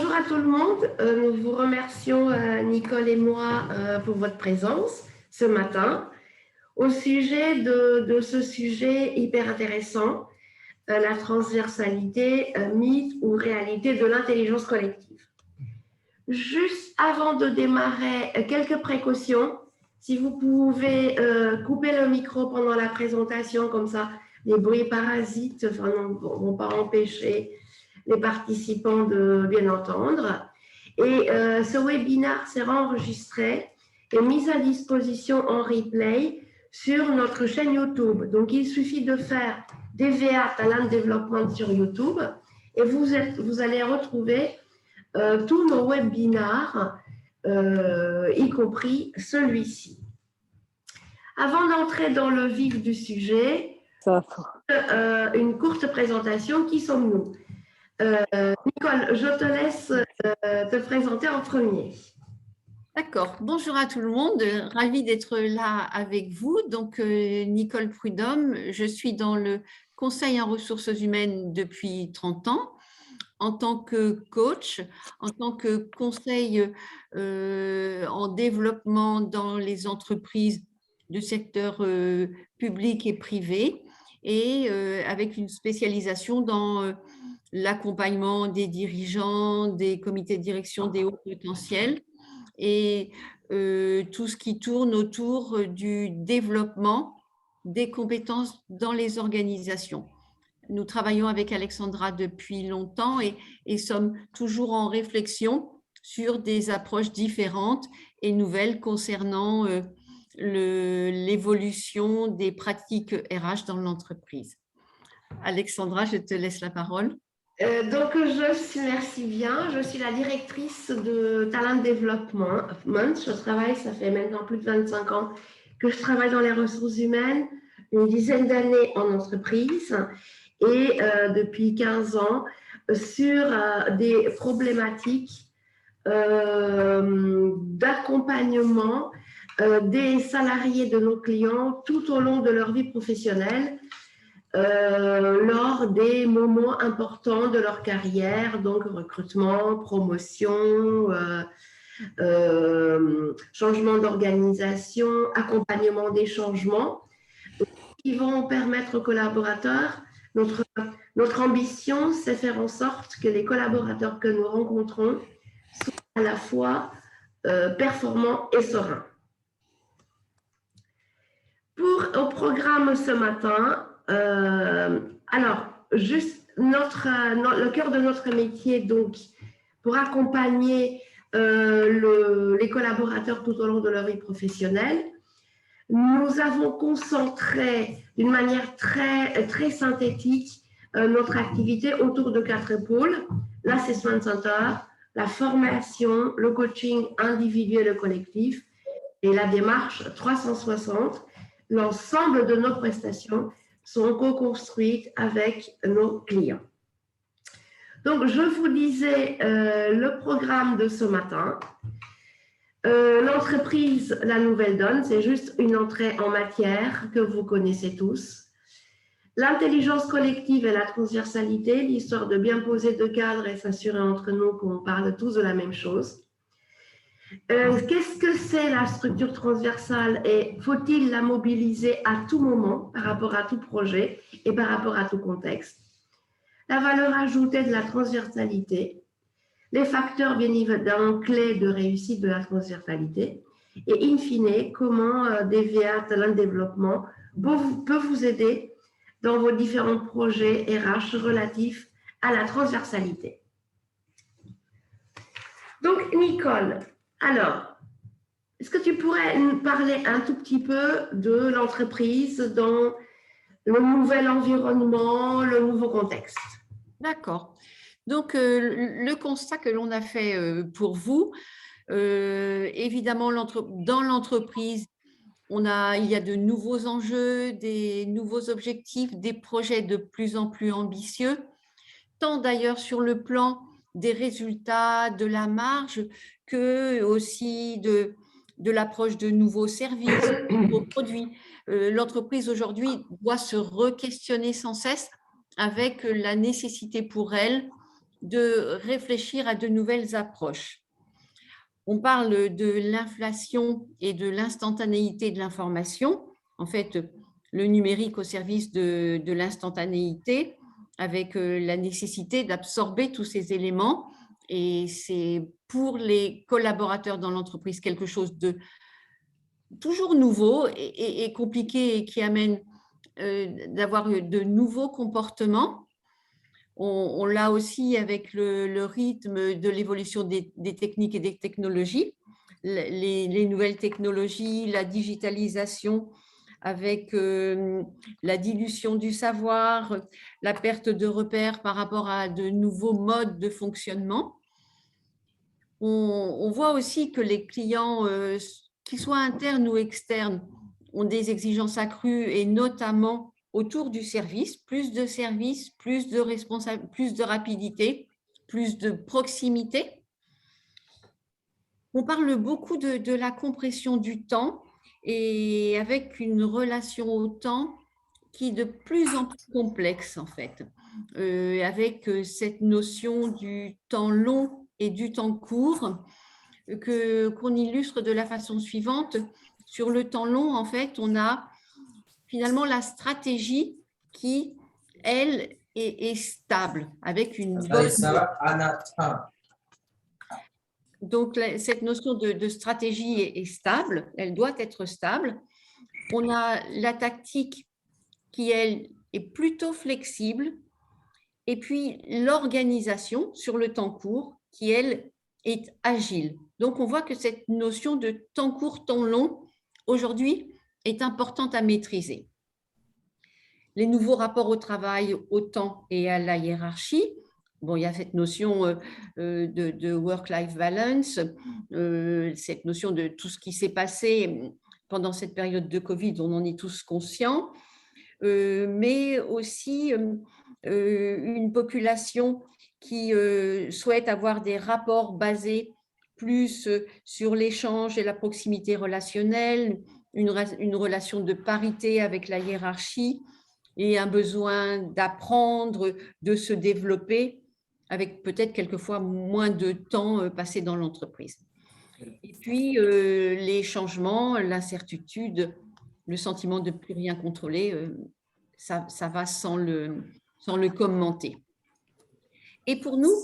Bonjour à tout le monde. Nous vous remercions, Nicole et moi, pour votre présence ce matin au sujet de ce sujet hyper intéressant, la transversalité, mythe ou réalité de l'intelligence collective. Juste avant de démarrer, quelques précautions. Si vous pouvez couper le micro pendant la présentation, comme ça, les bruits parasites ne vont pas empêcher les participants de bien entendre. Et ce webinaire sera enregistré et mis à disposition en replay sur notre chaîne YouTube. Donc, il suffit de faire DVA Talent Development sur YouTube et vous allez retrouver tous nos webinaires, y compris celui-ci. Avant d'entrer dans le vif du sujet, une courte présentation. Qui sommes-nous? Nicole, je te laisse te présenter en premier. D'accord. Bonjour à tout le monde. Ravie d'être là avec vous. Donc, Nicole Prudhomme, je suis dans le Conseil en ressources humaines depuis 30 ans, en tant que coach, en tant que conseil en développement dans les entreprises du secteur public et privé, et avec une spécialisation dans l'accompagnement des dirigeants, des comités de direction, des hauts potentiels, et tout ce qui tourne autour du développement des compétences dans les organisations. Nous travaillons avec Alexandra depuis longtemps et sommes toujours en réflexion sur des approches différentes et nouvelles concernant l'évolution des pratiques RH dans l'entreprise. Alexandra, je te laisse la parole. Merci bien. Je suis la directrice de Talent Development. Ça fait maintenant plus de 25 ans que je travaille dans les ressources humaines, une dizaine d'années en entreprise et depuis 15 ans sur des problématiques d'accompagnement des salariés de nos clients tout au long de leur vie professionnelle, lors des moments importants de leur carrière, donc recrutement, promotion, changement d'organisation, accompagnement des changements, qui vont permettre aux collaborateurs. Notre ambition, c'est faire en sorte que les collaborateurs que nous rencontrons soient à la fois performants et sereins. Au programme ce matin, alors, juste le cœur de notre métier, donc, pour accompagner les collaborateurs tout au long de leur vie professionnelle, nous avons concentré d'une manière très synthétique notre activité autour de 4 pôles: l'assessment center, la formation, le coaching individuel et collectif et la démarche 360. L'ensemble de nos prestations sont co-construites avec nos clients. Donc, je vous disais le programme de ce matin. L'entreprise, la nouvelle donne, c'est juste une entrée en matière que vous connaissez tous. L'intelligence collective et la transversalité, l'histoire de bien poser deux cadres et s'assurer entre nous qu'on parle tous de la même chose. Qu'est-ce que c'est la structure transversale et faut-il la mobiliser à tout moment par rapport à tout projet et par rapport à tout contexte? La valeur ajoutée de la transversalité, les facteurs bien évidemment clés de réussite de la transversalité et in fine, comment DVA Talent Développement peut vous aider dans vos différents projets RH relatifs à la transversalité. Donc, Nicole, alors, est-ce que tu pourrais nous parler un tout petit peu de l'entreprise dans le nouvel environnement, le nouveau contexte? D'accord. Donc, le constat que l'on a fait pour vous, évidemment, dans l'entreprise, il y a de nouveaux enjeux, des nouveaux objectifs, des projets de plus en plus ambitieux, tant d'ailleurs sur le plan des résultats, de la marge, que aussi de l'approche de nouveaux services, de nouveaux produits. L'entreprise aujourd'hui doit se re-questionner sans cesse avec la nécessité pour elle de réfléchir à de nouvelles approches. On parle de l'inflation et de l'instantanéité de l'information. En fait, le numérique au service de l'instantanéité, avec la nécessité d'absorber tous ces éléments. Et c'est pour les collaborateurs dans l'entreprise quelque chose de toujours nouveau et compliqué et qui amène d'avoir de nouveaux comportements. On l'a aussi avec le rythme de l'évolution des techniques et des technologies, les nouvelles technologies, la digitalisation avec la dilution du savoir, la perte de repères par rapport à de nouveaux modes de fonctionnement. On voit aussi que les clients, qu'ils soient internes ou externes, ont des exigences accrues et notamment autour du service, plus de rapidité, plus de proximité. On parle beaucoup de la compression du temps et avec une relation au temps qui est de plus en plus complexe en fait, avec cette notion du temps long et du temps court qu'on illustre de la façon suivante. Sur le temps long, en fait, on a finalement la stratégie qui, elle, est stable, avec une bonne… Donc, cette notion de stratégie est stable, elle doit être stable. On a la tactique qui, elle, est plutôt flexible. Et puis, l'organisation sur le temps court qui, elle, est agile. Donc, on voit que cette notion de temps court, temps long, aujourd'hui, est importante à maîtriser. Les nouveaux rapports au travail, au temps et à la hiérarchie. Bon, il y a cette notion de work-life balance, cette notion de tout ce qui s'est passé pendant cette période de Covid, on en est tous conscients, mais aussi une population qui souhaite avoir des rapports basés plus sur l'échange et la proximité relationnelle, une relation de parité avec la hiérarchie et un besoin d'apprendre, de se développer avec peut-être quelquefois moins de temps passé dans l'entreprise. Et puis, les changements, l'incertitude, le sentiment de ne plus rien contrôler, ça va sans le commenter. Et pour nous,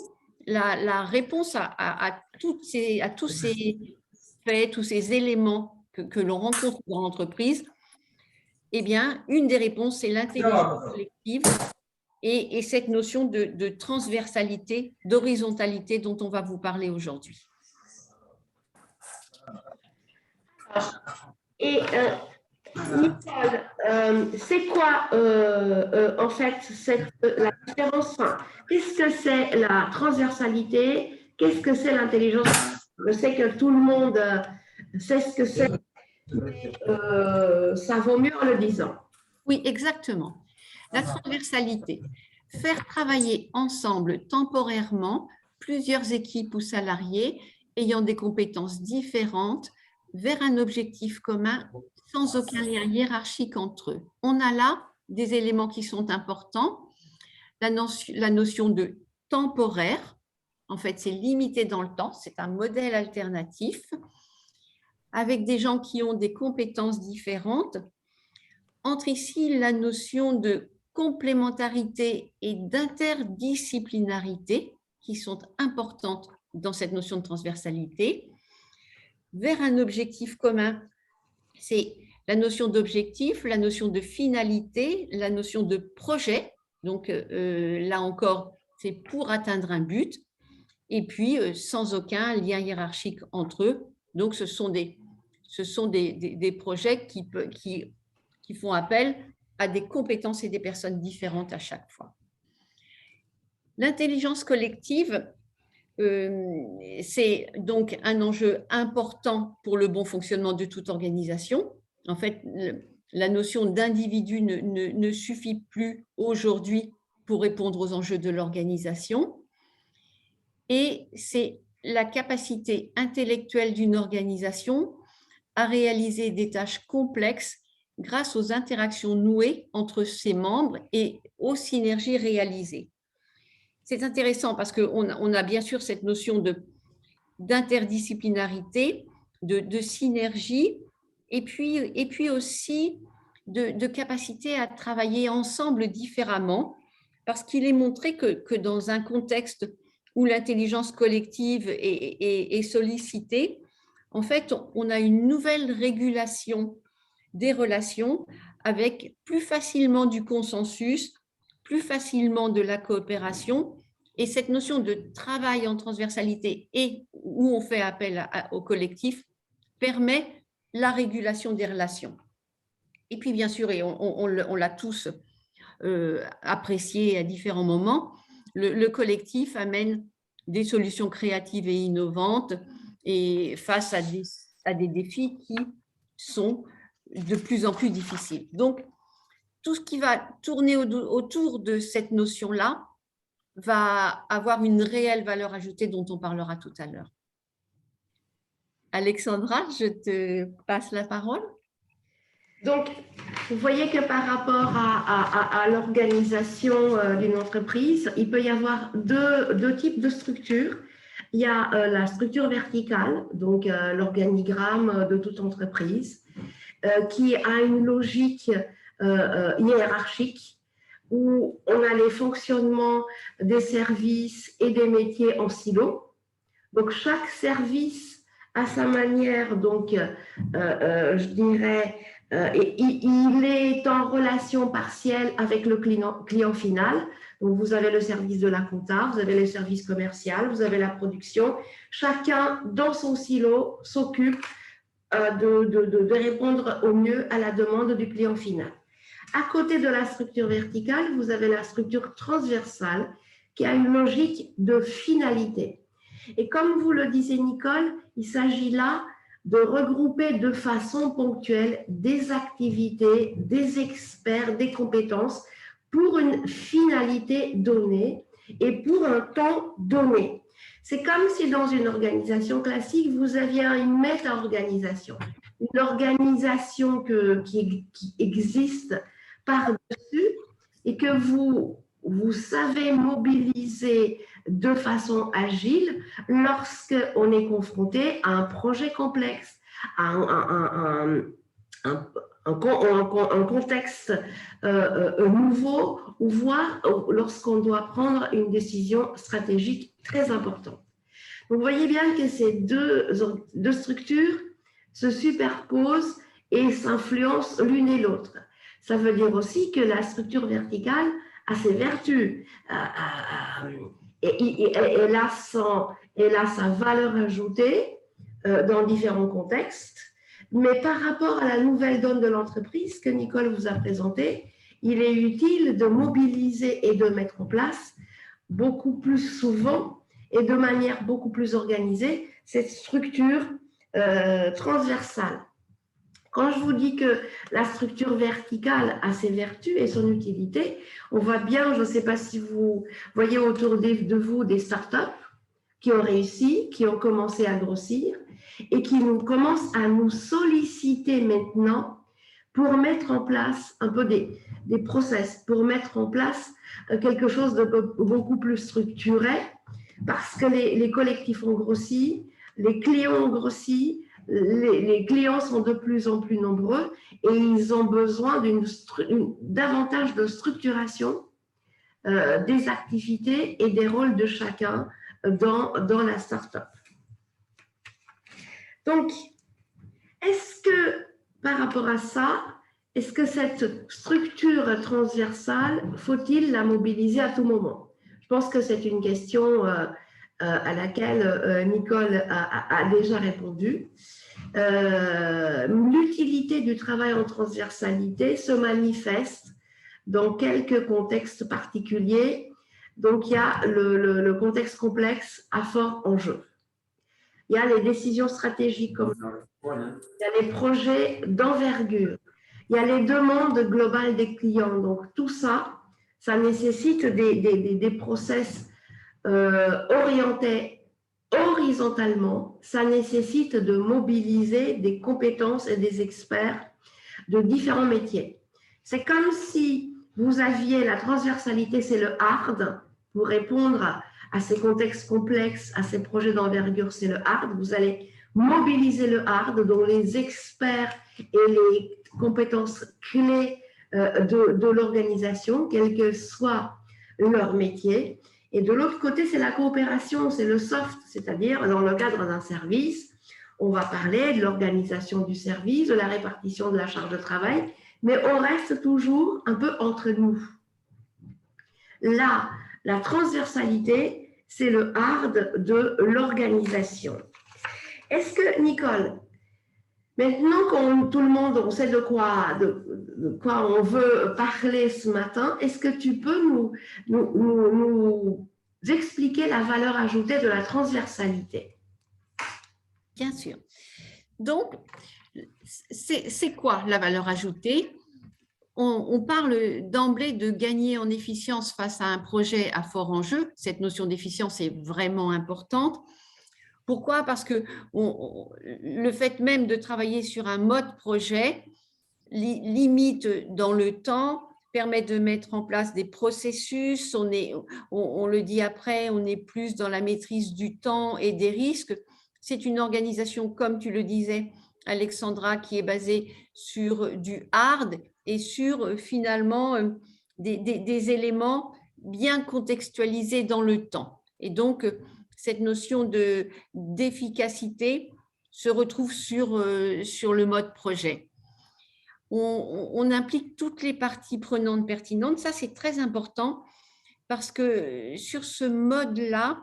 la réponse à tous ces faits, tous ces éléments que l'on rencontre dans l'entreprise, eh bien, une des réponses, c'est l'intelligence collective et cette notion de transversalité, d'horizontalité dont on va vous parler aujourd'hui. Et Nicole, c'est quoi en fait la différence? Qu'est-ce que c'est la transversalité? Qu'est-ce que c'est l'intelligence? Je sais que tout le monde sait ce que c'est, mais ça vaut mieux en le disant. Oui, exactement. La transversalité, faire travailler ensemble temporairement plusieurs équipes ou salariés ayant des compétences différentes vers un objectif commun sans aucun lien hiérarchique entre eux. On a là des éléments qui sont importants. La notion de temporaire, en fait, c'est limité dans le temps, c'est un modèle alternatif avec des gens qui ont des compétences différentes. Entre ici la notion de complémentarité et d'interdisciplinarité qui sont importantes dans cette notion de transversalité, vers un objectif commun. C'est la notion d'objectif, la notion de finalité, la notion de projet. Donc là encore, c'est pour atteindre un but. Et puis, sans aucun lien hiérarchique entre eux. Donc, ce sont des projets qui font appel à des compétences et des personnes différentes à chaque fois. L'intelligence collective, c'est donc un enjeu important pour le bon fonctionnement de toute organisation. En fait, la notion d'individu ne suffit plus aujourd'hui pour répondre aux enjeux de l'organisation. Et c'est la capacité intellectuelle d'une organisation à réaliser des tâches complexes grâce aux interactions nouées entre ses membres et aux synergies réalisées. c'est intéressant parce qu'on a bien sûr cette notion d'interdisciplinarité, de synergie, et puis aussi de capacité à travailler ensemble différemment, parce qu'il est montré que dans un contexte où l'intelligence collective est sollicitée, en fait, on a une nouvelle régulation des relations avec plus facilement du consensus, plus facilement de la coopération. Et cette notion de travail en transversalité et où on fait appel au collectif permet la régulation des relations. Et puis, bien sûr, et on l'a tous apprécié à différents moments, le collectif amène des solutions créatives et innovantes et face à des défis qui sont de plus en plus difficiles. Donc, tout ce qui va tourner autour de cette notion-là va avoir une réelle valeur ajoutée dont on parlera tout à l'heure. Alexandra, je te passe la parole. Donc, vous voyez que par rapport à l'organisation d'une entreprise, il peut y avoir deux types de structures. Il y a la structure verticale, donc l'organigramme de toute entreprise, qui a une logique hiérarchique où on a les fonctionnements des services et des métiers en silo. Donc, chaque service a sa manière, donc, je dirais, il est en relation partielle avec le client final. Donc, vous avez le service de la compta, vous avez le service commercial, vous avez la production. Chacun, dans son silo, s'occupe de répondre au mieux à la demande du client final. À côté de la structure verticale, vous avez la structure transversale qui a une logique de finalité. Et comme vous le disiez, Nicole, il s'agit là de regrouper de façon ponctuelle des activités, des experts, des compétences pour une finalité donnée et pour un temps donné. C'est comme si dans une organisation classique, vous aviez une méta-organisation, une organisation qui existe par-dessus et que vous savez mobiliser de façon agile lorsqu'on est confronté à un projet complexe, à un contexte nouveau, ou voire lorsqu'on doit prendre une décision stratégique très importante. Vous voyez bien que ces deux structures se superposent et s'influencent l'une et l'autre. Ça veut dire aussi que la structure verticale a ses vertus. Elle a sa valeur ajoutée dans différents contextes, mais par rapport à la nouvelle donne de l'entreprise que Nicole vous a présentée, il est utile de mobiliser et de mettre en place beaucoup plus souvent et de manière beaucoup plus organisée cette structure transversale. Quand je vous dis que la structure verticale a ses vertus et son utilité, on voit bien, je ne sais pas si vous voyez autour de vous des startups qui ont réussi, qui ont commencé à grossir et qui commencent à nous solliciter maintenant pour mettre en place un peu des process, pour mettre en place quelque chose de beaucoup plus structuré, parce que les collectifs ont grossi, les clients ont grossi, les clients sont de plus en plus nombreux et ils ont besoin davantage de structuration des activités et des rôles de chacun dans la start-up. Donc, est-ce que par rapport à ça, est-ce que cette structure transversale, faut-il la mobiliser à tout moment? Je pense que c'est une question à laquelle Nicole a déjà répondu. L'utilité du travail en transversalité se manifeste dans quelques contextes particuliers. Donc, il y a le contexte complexe à fort enjeu. Il y a les décisions stratégiques, il y a les projets d'envergure, il y a les demandes globales des clients. Donc, tout ça, ça nécessite des process orientés horizontalement. Ça nécessite de mobiliser des compétences et des experts de différents métiers. C'est comme si vous aviez la transversalité, c'est le hard, pour répondre à ces contextes complexes, à ces projets d'envergure, c'est le hard. Vous allez mobiliser le hard, dont les experts et les compétences clés de l'organisation, quel que soit leur métier. Et de l'autre côté, c'est la coopération, c'est le soft, c'est-à-dire dans le cadre d'un service, on va parler de l'organisation du service, de la répartition de la charge de travail, mais on reste toujours un peu entre nous. Là, la transversalité, c'est le hard de l'organisation. Est-ce que, Nicole, maintenant que tout le monde, on sait de quoi on veut parler ce matin, est-ce que tu peux nous expliquer la valeur ajoutée de la transversalité? Bien sûr. Donc, c'est quoi la valeur ajoutée? On parle d'emblée de gagner en efficience face à un projet à fort enjeu. Cette notion d'efficience est vraiment importante. Pourquoi? Parce que le fait même de travailler sur un mode projet limite dans le temps, permet de mettre en place des processus. On le dit après, on est plus dans la maîtrise du temps et des risques. C'est une organisation, comme tu le disais, Alexandra, qui est basée sur du hard et sur finalement des éléments bien contextualisés dans le temps. Et donc, cette notion d'efficacité se retrouve sur le mode projet. On implique toutes les parties prenantes pertinentes. Ça, c'est très important parce que sur ce mode-là,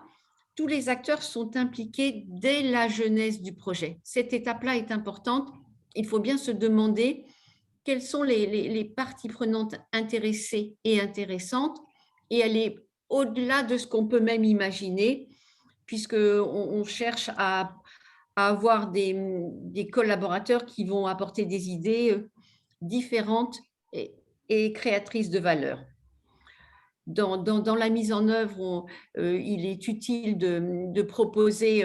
tous les acteurs sont impliqués dès la genèse du projet. Cette étape-là est importante. Il faut bien se demander quelles sont les parties prenantes intéressées et intéressantes, et elle est au-delà de ce qu'on peut même imaginer, puisqu'on cherche à avoir des collaborateurs qui vont apporter des idées différentes et créatrices de valeur. Dans la mise en œuvre, il est utile de proposer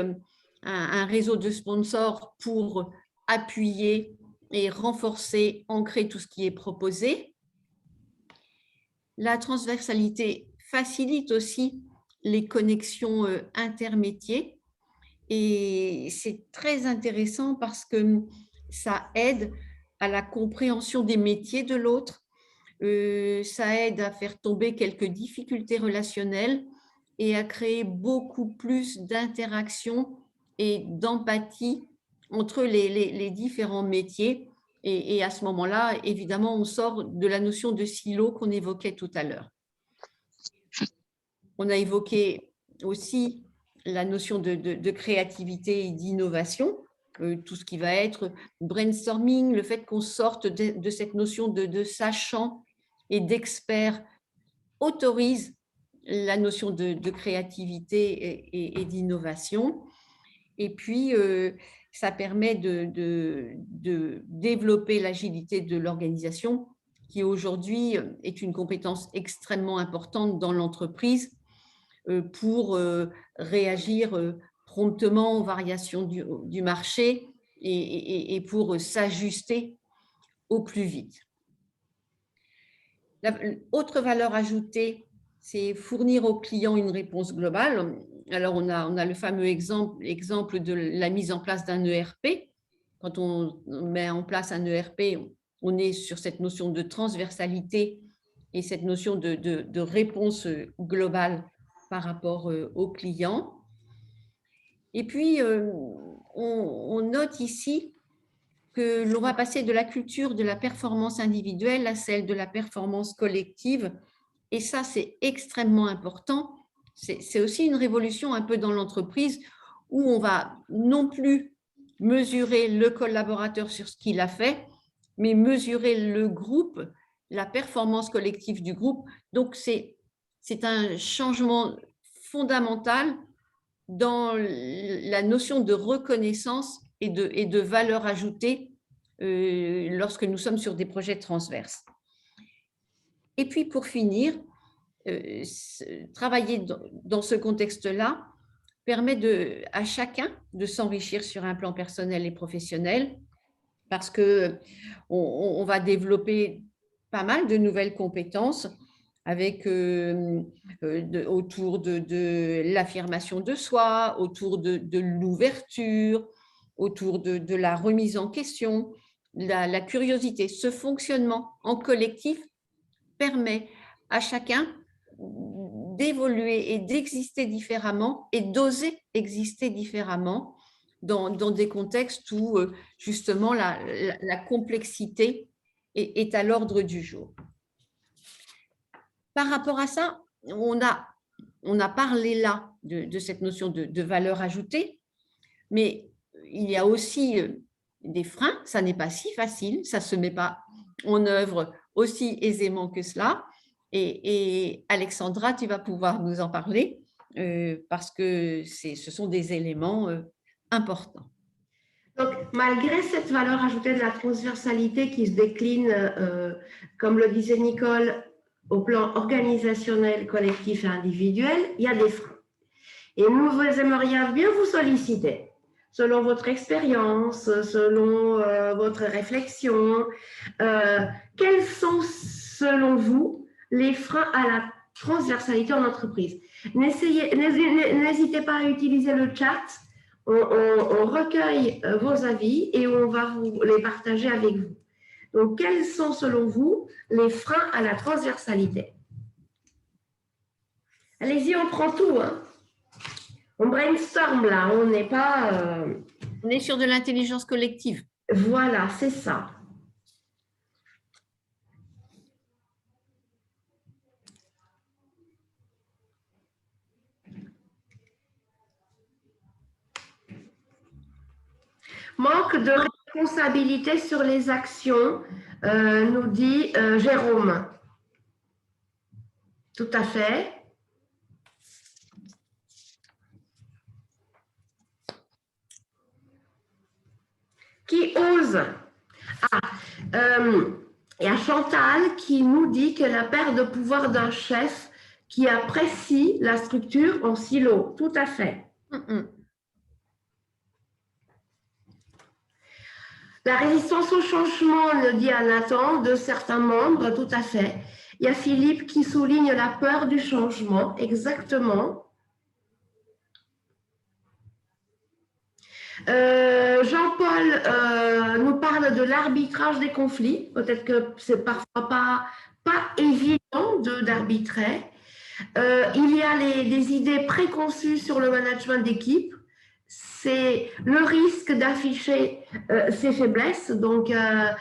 un réseau de sponsors pour appuyer et renforcer, ancrer tout ce qui est proposé. La transversalité facilite aussi les connexions intermétiers et c'est très intéressant parce que ça aide à la compréhension des métiers de l'autre, ça aide à faire tomber quelques difficultés relationnelles et à créer beaucoup plus d'interaction et d'empathie entre les différents métiers. Et à ce moment-là, évidemment, on sort de la notion de silo qu'on évoquait tout à l'heure. On a évoqué aussi la notion de créativité et d'innovation, tout ce qui va être brainstorming, le fait qu'on sorte de cette notion de sachant et d'expert autorise la notion de créativité et d'innovation. Et puis, ça permet de développer l'agilité de l'organisation, qui aujourd'hui est une compétence extrêmement importante dans l'entreprise pour réagir promptement aux variations du marché et pour s'ajuster au plus vite. Autre valeur ajoutée, c'est fournir aux clients une réponse globale. Alors, on a le fameux exemple de la mise en place d'un ERP. Quand on met en place un ERP, on est sur cette notion de transversalité et cette notion de réponse globale par rapport aux clients. Et puis, on note ici que l'on va passer de la culture de la performance individuelle à celle de la performance collective. Et ça, c'est extrêmement important. C'est aussi une révolution un peu dans l'entreprise où on va non plus mesurer le collaborateur sur ce qu'il a fait, mais mesurer le groupe, la performance collective du groupe. Donc, c'est un changement fondamental dans la notion de reconnaissance et de valeur ajoutée lorsque nous sommes sur des projets transverses. Et puis, pour finir, travailler dans ce contexte-là permet à chacun de s'enrichir sur un plan personnel et professionnel parce qu'on va développer pas mal de nouvelles compétences avec autour de l'affirmation de soi, autour de l'ouverture, autour de la remise en question, la curiosité. Ce fonctionnement en collectif permet à chacun d'évoluer et d'exister différemment et d'oser exister différemment dans des contextes où justement la complexité est à l'ordre du jour. Par rapport à ça, on a parlé là de cette notion de valeur ajoutée, mais il y a aussi des freins, ça n'est pas si facile, ça ne se met pas en œuvre aussi aisément que cela. Et Alexandra, tu vas pouvoir nous en parler parce que ce sont des éléments importants. Donc, malgré cette valeur ajoutée de la transversalité qui se décline, comme le disait Nicole, au plan organisationnel, collectif et individuel, il y a des freins. Et nous aimerions bien vous solliciter, selon votre expérience, selon votre réflexion, quels sont, selon vous, les freins à la transversalité en entreprise. N'hésitez pas à utiliser le chat. On recueille vos avis et on va vous les partager avec vous. Donc, quels sont, selon vous, les freins à la transversalité? Allez-y, on prend tout, hein. On brainstorm là, on n'est pas… On est sur de l'intelligence collective. Voilà, c'est ça. Manque de responsabilité sur les actions, nous dit Jérôme. Tout à fait. Qui ose? Il y a Chantal qui nous dit que la perte de pouvoir d'un chef qui apprécie la structure en silo. Tout à fait. La résistance au changement, le dit à Nathan, de certains membres, tout à fait. Il y a Philippe qui souligne la peur du changement, exactement. Jean-Paul nous parle de l'arbitrage des conflits. Peut-être que c'est parfois pas évident d'arbitrer. Il y a des idées préconçues sur le management d'équipe. C'est le risque d'afficher ses faiblesses. Donc, et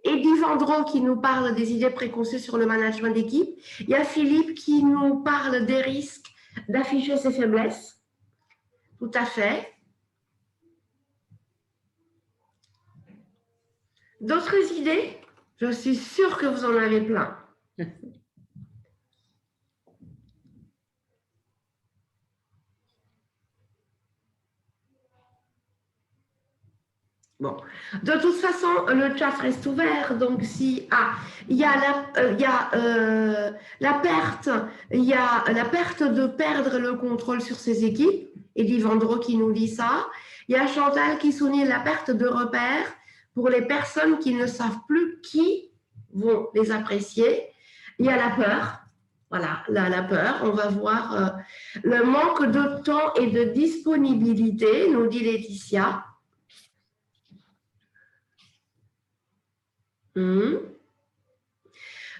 Eddie Vendron qui nous parle des idées préconçues sur le management d'équipe. Il y a Philippe qui nous parle des risques d'afficher ses faiblesses. Tout à fait. D'autres idées? Je suis sûre que vous en avez plein. Bon, de toute façon, le chat reste ouvert. Donc, si il y a la perte, il y a la perte de perdre le contrôle sur ses équipes. Eddie Vendreau qui nous dit ça. Il y a Chantal qui souligne la perte de repères pour les personnes qui ne savent plus qui vont les apprécier. Il y a la peur. Voilà, la peur. On va voir le manque de temps et de disponibilité, nous dit Laetitia. Il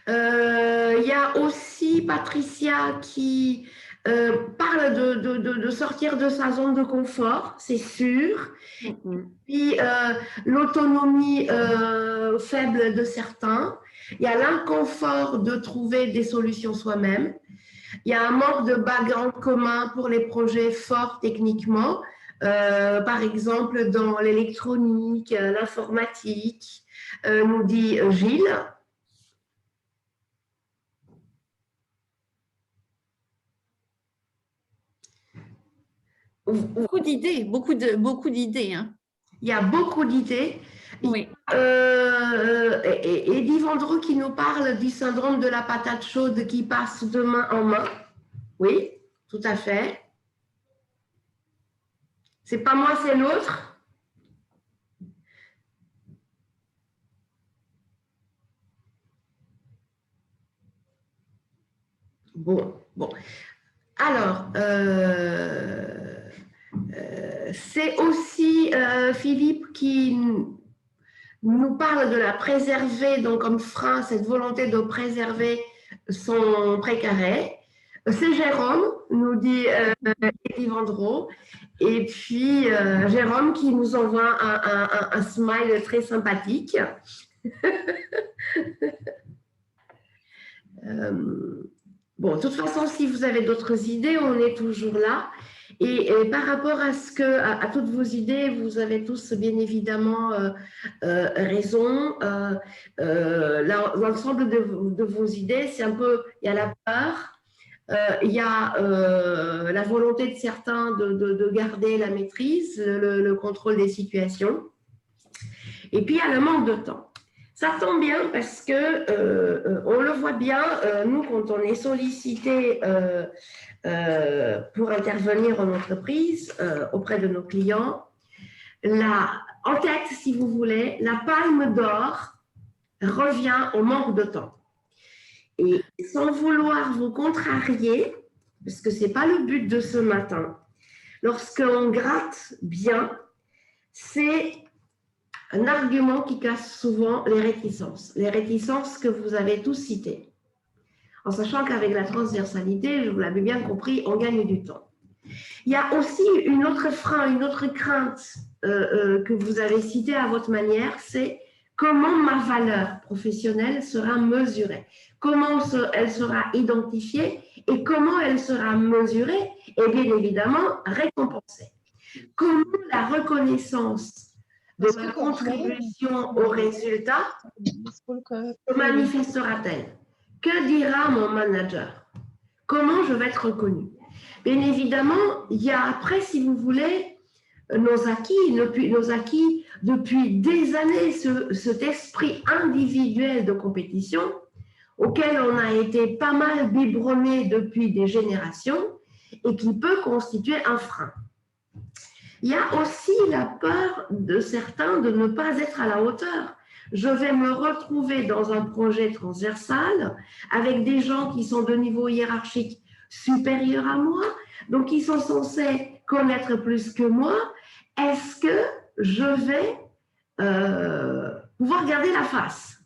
y a aussi Patricia qui parle de sortir de sa zone de confort, c'est sûr. Puis l'autonomie faible de certains. Il y a l'inconfort de trouver des solutions soi-même. Il y a un manque de background commun pour les projets forts techniquement, par exemple dans l'électronique, l'informatique, nous dit Gilles. Beaucoup d'idées, beaucoup d'idées. Hein. Il y a beaucoup d'idées. Oui. Eddie Vendreau qui nous parle du syndrome de la patate chaude qui passe de main en main. Oui, tout à fait. C'est pas moi, c'est l'autre. Bon. Alors, c'est aussi Philippe qui nous parle de la préserver, donc comme frein, cette volonté de préserver son précaré. C'est Jérôme, nous dit Livandro. Et puis, Jérôme qui nous envoie un smile très sympathique. Bon, de toute façon, si vous avez d'autres idées, on est toujours là. Et par rapport à toutes vos idées, vous avez tous bien évidemment raison. L'ensemble de vos idées, c'est un peu, il y a la peur, il y a la volonté de certains de garder la maîtrise, le contrôle des situations. Et puis, il y a le manque de temps. Ça tombe bien parce que on le voit bien, nous, quand on est sollicité pour intervenir en entreprise auprès de nos clients, en tête, si vous voulez, la palme d'or revient au manque de temps. Et sans vouloir vous contrarier, parce que ce n'est pas le but de ce matin, lorsqu'on gratte bien, c'est un argument qui casse souvent les réticences que vous avez tous citées. En sachant qu'avec la transversalité, vous l'avez bien compris, on gagne du temps. Il y a aussi une autre frein, une autre crainte que vous avez citée à votre manière, c'est comment ma valeur professionnelle sera mesurée, comment elle sera identifiée et comment elle sera mesurée et bien évidemment récompensée. Comment la reconnaissance de ma contribution au résultat se manifestera-t-elle? Que dira mon manager? Comment je vais être reconnu? Bien évidemment, il y a après, si vous voulez, nos acquis depuis des années, cet esprit individuel de compétition auquel on a été pas mal biberonné depuis des générations et qui peut constituer un frein. Il y a aussi la peur de certains de ne pas être à la hauteur. Je vais me retrouver dans un projet transversal avec des gens qui sont de niveau hiérarchique supérieur à moi, donc qui sont censés connaître plus que moi. Est-ce que je vais pouvoir garder la face?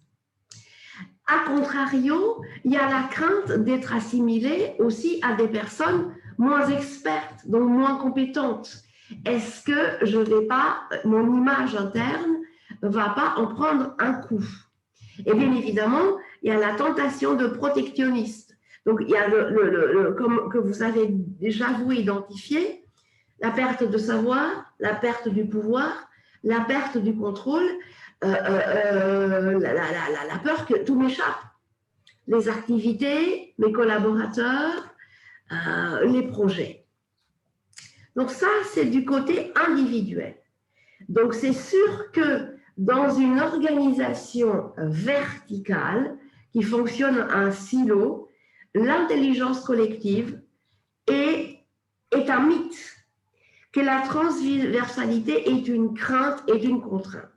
A contrario, il y a la crainte d'être assimilé aussi à des personnes moins expertes, donc moins compétentes. Est-ce que je vais pas, mon image interne ne va pas en prendre un coup? Et bien évidemment, il y a la tentation de protectionniste. Donc, il y a comme que vous avez déjà vous identifié, la perte de savoir, la perte du pouvoir, la perte du contrôle, la peur que tout m'échappe. Les activités, mes collaborateurs, les projets. Donc ça, c'est du côté individuel. Donc c'est sûr que dans une organisation verticale qui fonctionne en silo, l'intelligence collective est un mythe, que la transversalité est une crainte et une contrainte.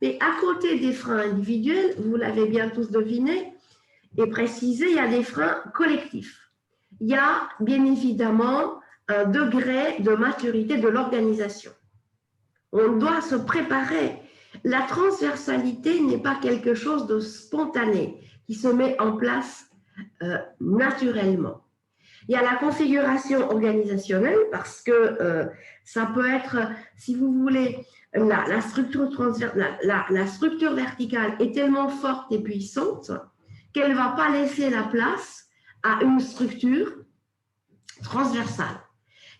Mais à côté des freins individuels, vous l'avez bien tous deviné et précisé, il y a des freins collectifs. Il y a bien évidemment un degré de maturité de l'organisation. On doit se préparer. La transversalité n'est pas quelque chose de spontané qui se met en place naturellement. Il y a la configuration organisationnelle parce que ça peut être, si vous voulez, la structure verticale est tellement forte et puissante qu'elle ne va pas laisser la place à une structure transversale.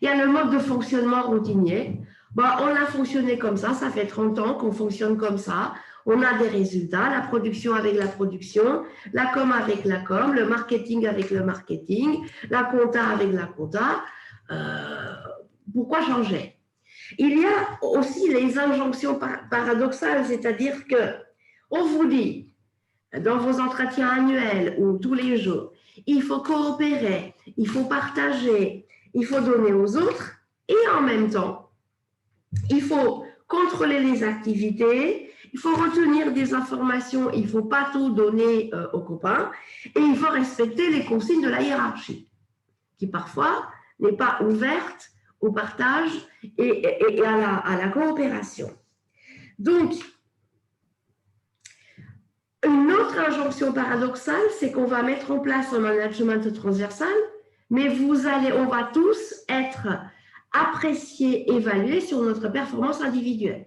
Il y a le mode de fonctionnement routinier. Bon, on a fonctionné comme ça fait 30 ans qu'on fonctionne comme ça. On a des résultats, la production avec la production, la com avec la com, le marketing avec le marketing, la compta avec la compta. Pourquoi changer? Il y a aussi les injonctions paradoxales, c'est-à-dire qu'on vous dit, dans vos entretiens annuels ou tous les jours, il faut coopérer, il faut partager, il faut donner aux autres et en même temps, il faut contrôler les activités, Il faut retenir des informations, il ne faut pas tout donner aux copains et il faut respecter les consignes de la hiérarchie, qui parfois n'est pas ouverte au partage et à la coopération. Donc, une autre injonction paradoxale, c'est qu'on va mettre en place un management transversal, mais on va tous être appréciés, évalués sur notre performance individuelle.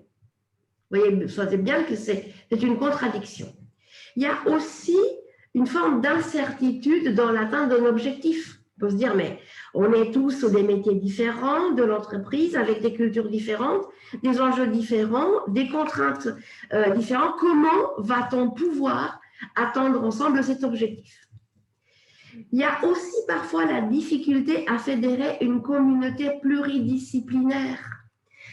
Vous voyez, savez bien que c'est une contradiction. Il y a aussi une forme d'incertitude dans l'atteinte d'un objectif. On peut se dire, mais on est tous sur des métiers différents de l'entreprise, avec des cultures différentes, des enjeux différents, des contraintes différentes. Comment va-t-on pouvoir atteindre ensemble cet objectif? Il y a aussi parfois la difficulté à fédérer une communauté pluridisciplinaire.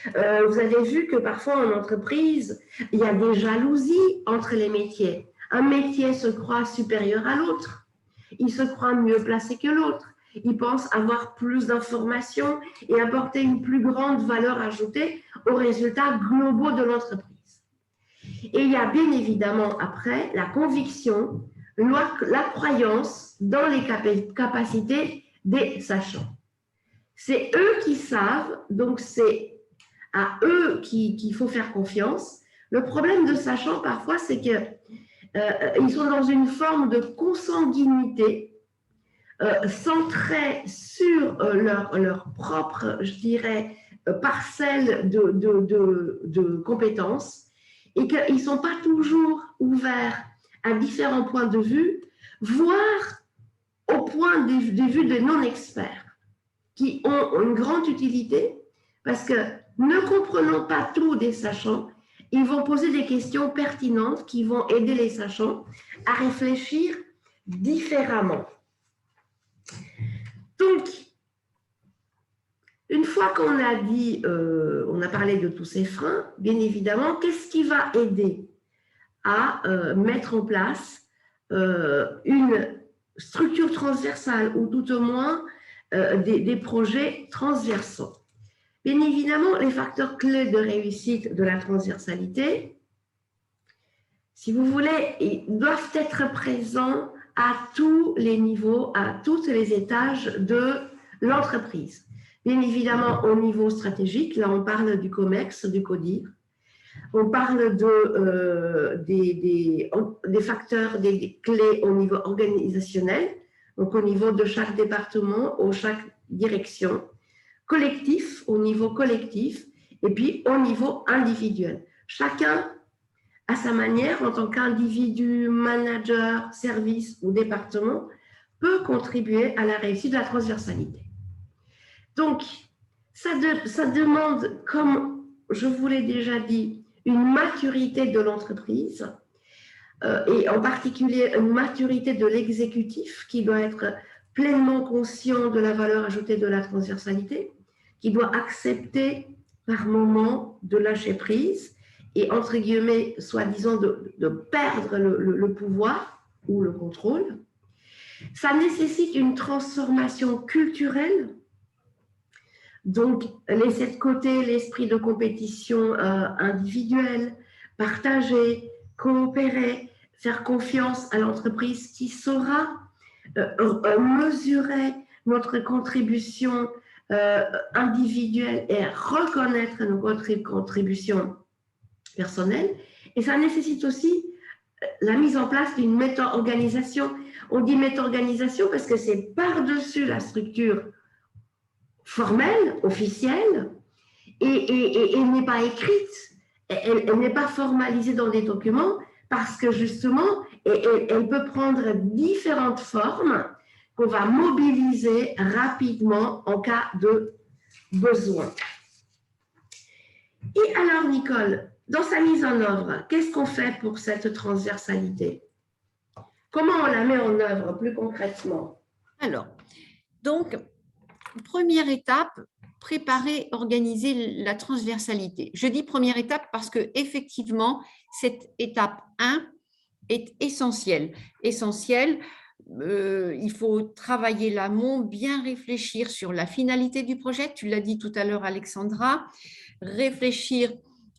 Vous avez vu que parfois en entreprise, il y a des jalousies entre les métiers. Un métier se croit supérieur à l'autre. Il se croit mieux placé que l'autre. Il pense avoir plus d'informations et apporter une plus grande valeur ajoutée aux résultats globaux de l'entreprise. Et il y a bien évidemment après la conviction, la croyance dans les capacités des sachants. C'est eux qui savent, donc c'est à eux qu'il faut faire confiance. Le problème de sachants, parfois, c'est qu'ils sont dans une forme de consanguinité, centrée sur leur propre, je dirais, parcelle de compétences, et qu'ils ne sont pas toujours ouverts à différents points de vue, voire au point de vue des non-experts, qui ont une grande utilité, parce que ne comprenant pas tout des sachants, ils vont poser des questions pertinentes qui vont aider les sachants à réfléchir différemment. Donc, une fois qu'on a dit, on a parlé de tous ces freins, bien évidemment, qu'est-ce qui va aider à mettre en place une structure transversale ou tout au moins des projets transversaux? Bien évidemment, les facteurs clés de réussite de la transversalité, si vous voulez, ils doivent être présents à tous les niveaux, à tous les étages de l'entreprise. Bien évidemment, au niveau stratégique, là on parle du COMEX, du CODIR, on parle des facteurs, des clés au niveau organisationnel, donc au niveau de chaque département ou chaque direction, collectif, au niveau collectif, et puis au niveau individuel. Chacun, à sa manière, en tant qu'individu, manager, service ou département, peut contribuer à la réussite de la transversalité. Donc, ça demande, comme je vous l'ai déjà dit, une maturité de l'entreprise, et en particulier une maturité de l'exécutif qui doit être pleinement conscient de la valeur ajoutée de la transversalité, qui doit accepter par moment de lâcher prise et, entre guillemets, soi-disant de perdre le pouvoir ou le contrôle. Ça nécessite une transformation culturelle, donc laisser de côté l'esprit de compétition individuelle, partager, coopérer, faire confiance à l'entreprise qui saura mesurer notre contribution individuelle et reconnaître nos contributions personnelles. Et ça nécessite aussi la mise en place d'une méta-organisation. On dit méta-organisation parce que c'est par-dessus la structure formelle, officielle, et elle n'est pas écrite, elle n'est pas formalisée dans des documents, parce que justement, elle peut prendre différentes formes qu'on va mobiliser rapidement en cas de besoin. Et alors, Nicole, dans sa mise en œuvre, qu'est-ce qu'on fait pour cette transversalité? Comment on la met en œuvre plus concrètement? Alors, donc, première étape, préparer, organiser la transversalité. Je dis première étape parce qu'effectivement, cette étape 1 est essentielle. Il faut travailler l'amont, bien réfléchir sur la finalité du projet. Tu l'as dit tout à l'heure, Alexandra. Réfléchir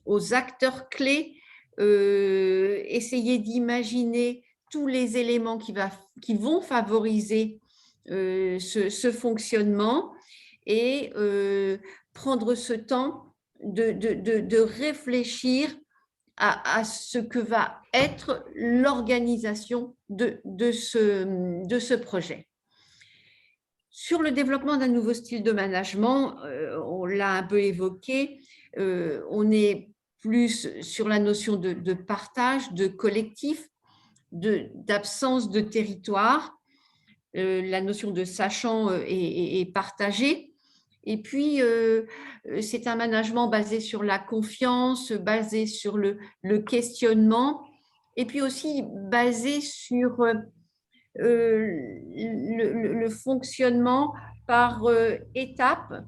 aux acteurs clés, essayer d'imaginer tous les éléments qui vont favoriser ce fonctionnement et prendre ce temps de réfléchir à ce que va être l'organisation de ce projet. Sur le développement d'un nouveau style de management, on l'a un peu évoqué, on est plus sur la notion de partage, de collectif, d'absence de territoire, la notion de sachant est partagée. Et puis, c'est un management basé sur la confiance, basé sur le questionnement, et puis aussi basé sur le fonctionnement par étapes.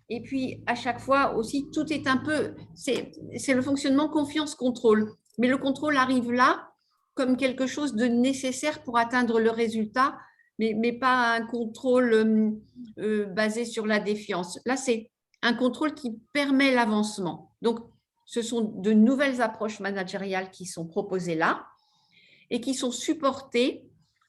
Et puis, à chaque fois aussi, tout est un peu… C'est le fonctionnement confiance-contrôle. Mais le contrôle arrive là comme quelque chose de nécessaire pour atteindre le résultat, mais pas un contrôle basé sur la défiance. Là, c'est un contrôle qui permet l'avancement. Donc, ce sont de nouvelles approches managériales qui sont proposées là et qui sont supportées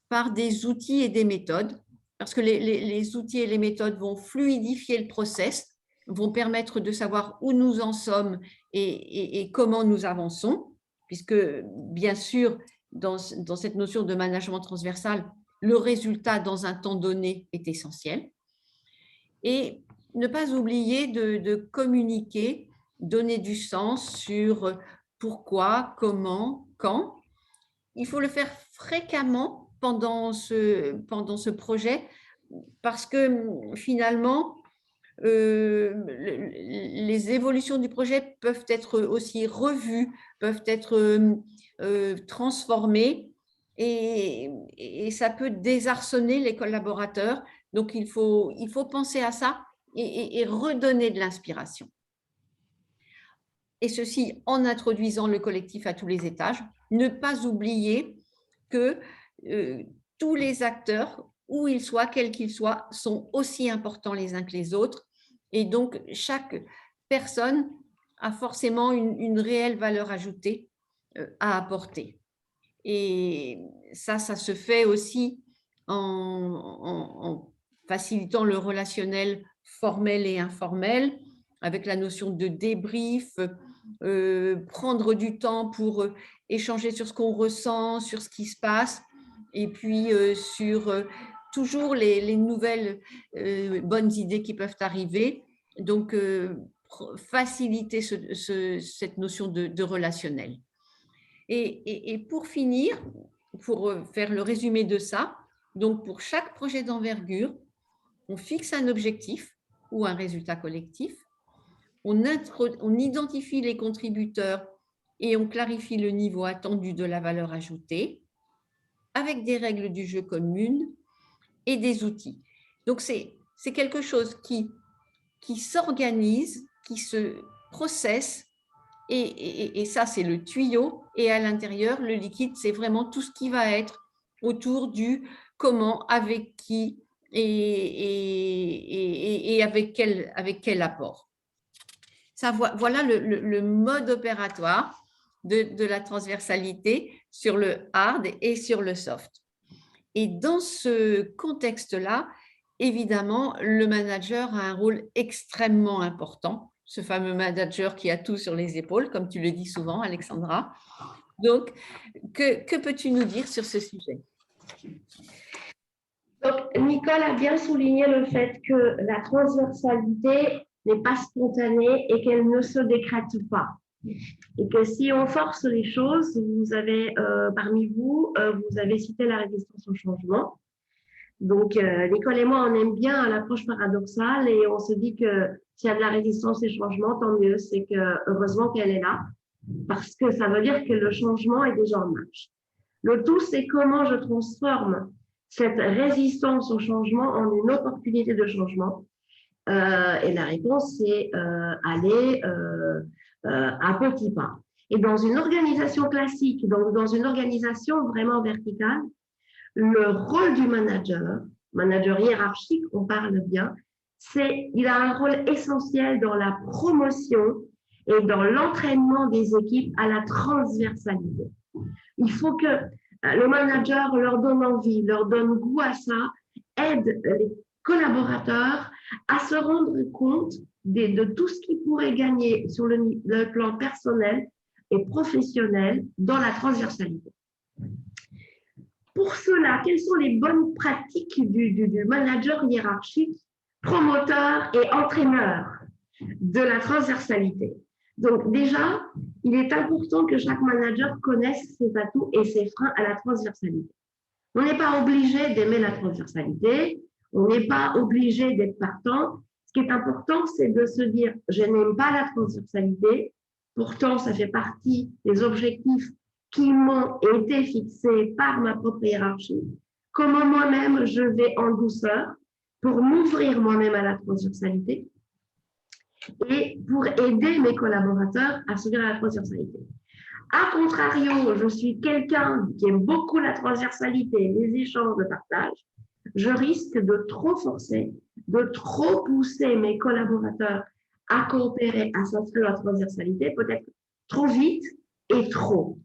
par des outils et des méthodes, parce que les outils et les méthodes vont fluidifier le process, vont permettre de savoir où nous en sommes et comment nous avançons, puisque bien sûr, dans cette notion de management transversal, le résultat dans un temps donné est essentiel. Et ne pas oublier de communiquer, donner du sens sur pourquoi, comment, quand. Il faut le faire fréquemment pendant ce projet parce que finalement, les évolutions du projet peuvent être aussi revues, peuvent être transformées et ça peut désarçonner les collaborateurs. Donc, il faut penser à ça et redonner de l'inspiration. Et ceci en introduisant le collectif à tous les étages. Ne pas oublier que tous les acteurs, où ils soient, quels qu'ils soient, sont aussi importants les uns que les autres. Et donc, chaque personne a forcément une réelle valeur ajoutée à apporter. Et ça se fait aussi en facilitant le relationnel formel et informel, avec la notion de débrief, prendre du temps pour échanger sur ce qu'on ressent, sur ce qui se passe, et puis sur toujours les nouvelles bonnes idées qui peuvent arriver. Donc, faciliter cette notion de relationnel. Et pour finir, pour faire le résumé de ça, donc pour chaque projet d'envergure, on fixe un objectif ou un résultat collectif, on identifie les contributeurs et on clarifie le niveau attendu de la valeur ajoutée avec des règles du jeu communes et des outils. Donc, c'est quelque chose qui s'organise, qui se processe, et ça, c'est le tuyau. Et à l'intérieur, le liquide, c'est vraiment tout ce qui va être autour du comment, avec qui et avec quel apport. Ça, voilà le mode opératoire de la transversalité sur le hard et sur le soft. Et dans ce contexte-là, évidemment, le manager a un rôle extrêmement important, ce fameux manager qui a tout sur les épaules, comme tu le dis souvent, Alexandra. Donc, que peux-tu nous dire sur ce sujet? Donc, Nicole a bien souligné le fait que la transversalité n'est pas spontanée et qu'elle ne se décrète pas. Et que si on force les choses, vous avez parmi vous, vous avez cité la résistance au changement. Donc, Nicole et moi, on aime bien l'approche paradoxale et on se dit que s'il y a de la résistance au changement, tant mieux. C'est que heureusement qu'elle est là parce que ça veut dire que le changement est déjà en marche. Le tout, c'est comment je transforme cette résistance au changement en une opportunité de changement. Et la réponse, c'est aller à petits pas. Et dans une organisation classique, donc dans une organisation vraiment verticale, le rôle du manager hiérarchique, on parle bien, il a un rôle essentiel dans la promotion et dans l'entraînement des équipes à la transversalité. Il faut que le manager leur donne envie, leur donne goût à ça, aide les collaborateurs à se rendre compte de tout ce qu'ils pourraient gagner sur le plan personnel et professionnel dans la transversalité. Pour cela, quelles sont les bonnes pratiques du manager hiérarchique, promoteur et entraîneur de la transversalité? Donc déjà, il est important que chaque manager connaisse ses atouts et ses freins à la transversalité. On n'est pas obligé d'aimer la transversalité, on n'est pas obligé d'être partant. Ce qui est important, c'est de se dire, je n'aime pas la transversalité, pourtant ça fait partie des objectifs qui m'ont été fixés par ma propre hiérarchie. Comment moi-même je vais en douceur pour m'ouvrir moi-même à la transversalité et pour aider mes collaborateurs à s'ouvrir à la transversalité. A contrario, je suis quelqu'un qui aime beaucoup la transversalité, les échanges, le partage. Je risque de trop forcer, de trop pousser mes collaborateurs à coopérer, à s'inscrire à la transversalité, peut-être trop vite et trop.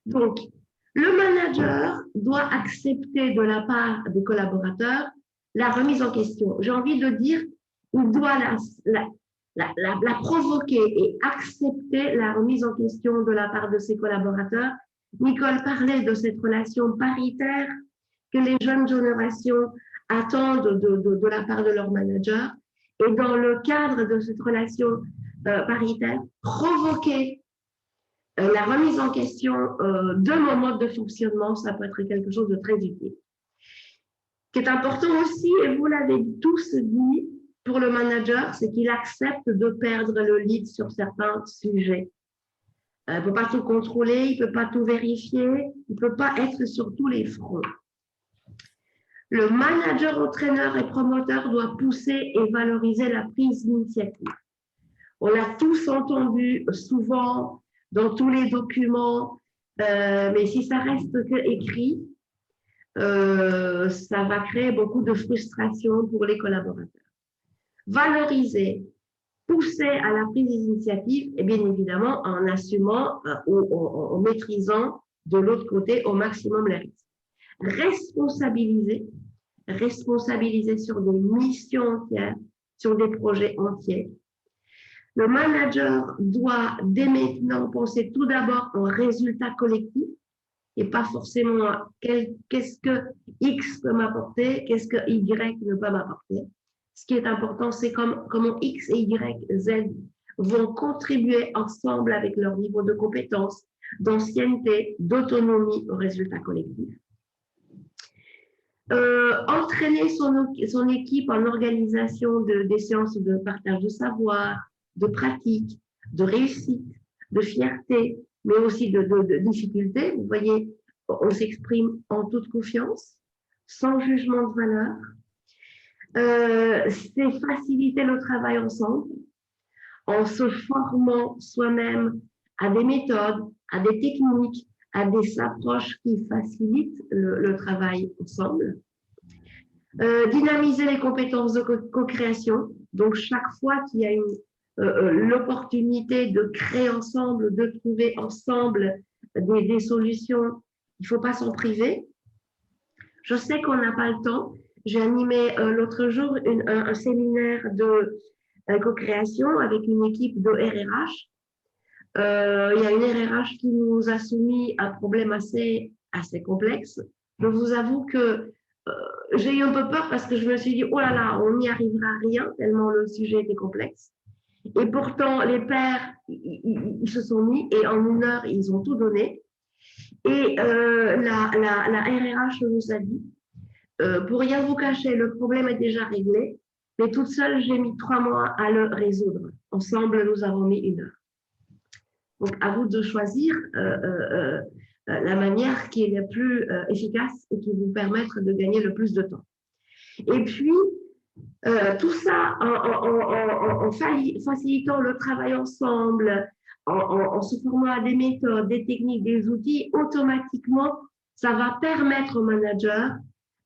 Donc, le manager doit accepter de la part des collaborateurs la remise en question. J'ai envie de dire, il doit la provoquer et accepter la remise en question de la part de ses collaborateurs. Nicole parlait de cette relation paritaire que les jeunes générations attendent de la part de leur manager. Et dans le cadre de cette relation paritaire, provoquer la remise en question de mon mode de fonctionnement, ça peut être quelque chose de très utile. Ce qui est important aussi, et vous l'avez tous dit, pour le manager, c'est qu'il accepte de perdre le lead sur certains sujets. Il ne peut pas tout contrôler, il ne peut pas tout vérifier, il ne peut pas être sur tous les fronts. Le manager, entraîneur et promoteur doit pousser et valoriser la prise d'initiative. On l'a tous entendu souvent dans tous les documents, mais si ça reste que écrit, ça va créer beaucoup de frustration pour les collaborateurs. Valoriser, pousser à la prise d'initiative et bien évidemment en assumant ou en maîtrisant de l'autre côté au maximum les risques. Responsabiliser sur des missions entières, sur des projets entiers. Le manager doit dès maintenant penser tout d'abord en résultat collectif et pas forcément qu'est-ce que X peut m'apporter, qu'est-ce que Y ne peut pas m'apporter. Ce qui est important, c'est comment X et Y, Z vont contribuer ensemble avec leur niveau de compétence, d'ancienneté, d'autonomie au résultat collectif. Entraîner son équipe en organisation des séances de partage de savoir, de pratique, de réussite, de fierté, mais aussi de difficulté. Vous voyez, on s'exprime en toute confiance, sans jugement de valeur. C'est faciliter le travail ensemble en se formant soi-même à des méthodes, à des techniques, à des approches qui facilitent le travail ensemble. Dynamiser les compétences de co-création. Donc, chaque fois qu'il y a l'opportunité de créer ensemble, de trouver ensemble des solutions, il ne faut pas s'en priver. Je sais qu'on n'a pas le temps. J'ai animé l'autre jour un séminaire de co-création avec une équipe de RRH. Il y a une RRH qui nous a soumis un problème assez complexe. Je vous avoue que j'ai eu un peu peur parce que je me suis dit, oh là là, on n'y arrivera à rien tellement le sujet était complexe. Et pourtant, les pairs, ils se sont mis et en 1 heure, ils ont tout donné. Et la RRH nous a dit, pour rien vous cacher, le problème est déjà réglé, mais toute seule, j'ai mis 3 mois à le résoudre. Ensemble, nous avons mis 1 heure. Donc, à vous de choisir la manière qui est la plus efficace et qui vous permettre de gagner le plus de temps. Et puis, tout ça en facilitant le travail ensemble, en se formant à des méthodes, des techniques, des outils, automatiquement, ça va permettre au manager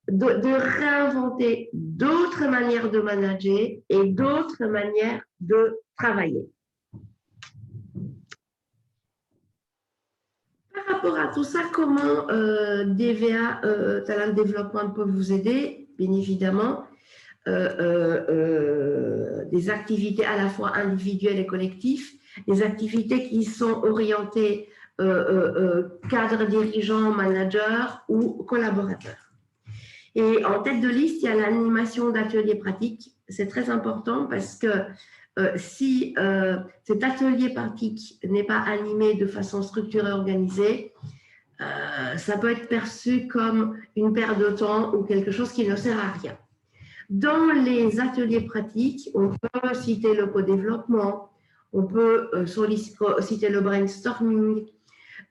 de réinventer d'autres manières de manager et d'autres manières de travailler. Par rapport à tout ça, comment DVA, Talent Développement, peut vous aider? Bien évidemment, des activités à la fois individuelles et collectives, des activités qui sont orientées cadre dirigeant, manager ou collaborateur. Et en tête de liste, il y a l'animation d'ateliers pratiques. C'est très important parce que si cet atelier pratique n'est pas animé de façon structurée, organisée, ça peut être perçu comme une perte de temps ou quelque chose qui ne sert à rien. Dans les ateliers pratiques, on peut citer le co-développement, on peut citer le brainstorming,